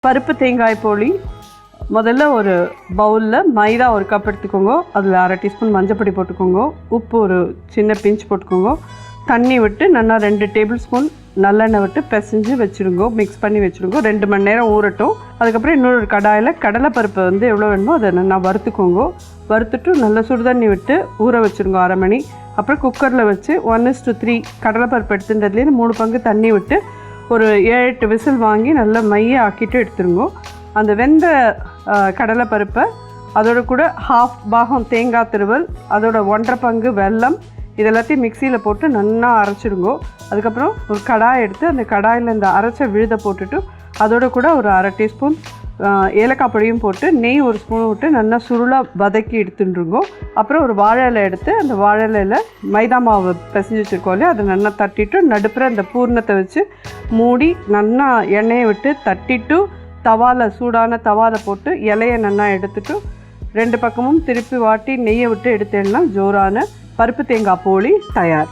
பருப்பு தேங்காய் போளி. முதல்ல ஒரு பவுலில் மைதா ஒரு கப் எடுத்துக்கோங்க. அதில் 1/2 டீஸ்பூன் மஞ்சப்பொடி போட்டுக்கோங்க. உப்பு ஒரு சின்ன பிஞ்ச் போட்டுக்கோங்க. தண்ணி விட்டு நல்லா 2 டேபிள் ஸ்பூன் நல்லெண்ணெய் விட்டு பிசைஞ்சு வச்சுருங்கோ. மிக்ஸ் பண்ணி வச்சுருங்கோ. 2 மணி நேரம் ஊறட்டும். அதுக்கப்புறம் இன்னொரு கடாயில் கடலைப்பருப்பை எவ்வளோ வேணுமோ அதை நல்லா வறுத்துக்கோங்க. வறுத்துட்டு நல்லா சுடுதண்ணி விட்டு ஊற வச்சுருங்க 1/2 மணி. அப்புறம் குக்கரில் வச்சு 1:3 கடலைப்பருப்பு எடுத்துன்றதுலேருந்து 3 பங்கு தண்ணி விட்டு ஒரு 7-8 விசில் வாங்கி நல்லா மைய ஆக்கிட்டு எடுத்துருங்கோ. அந்த வெந்த கடலைப்பருப்பை அதோட கூட 1/2 பாகம் தேங்காய் திருவல், அதோட 1/2 பங்கு வெல்லம், இதெல்லாத்தையும் மிக்சியில் போட்டு நல்லா அரைச்சிடுங்கோ. அதுக்கப்புறம் ஒரு கடாய் எடுத்து அந்த கடாயில் இந்த அரைச்ச விழுதை போட்டுட்டு அதோட கூட ஒரு 1/2 டீஸ்பூன் ஏலக்காய் பொடியும் போட்டு நெய் 1 ஸ்பூன் விட்டு நல்லா சுருளாக வதக்கி எடுத்துட்டுருங்கோ. அப்புறம் ஒரு வாழை இலை எடுத்து அந்த வாழை இலையில் மைதா மாவு பிசைஞ்சு வச்சுருக்கோம் இல்லையா, அதை நல்லா தட்டிட்டு நடுப்புற அந்த பூர்ணத்தை வச்சு மூடி நல்லா எண்ணெயை விட்டு தட்டிட்டு சூடான தவாவில் போட்டு இலையை நல்லா எடுத்துட்டு 2 பக்கமும் திருப்பி வாட்டி நெய்யை விட்டு எடுத்தேன்னா ஜோரான பருப்பு தேங்காய் போளி தயார்.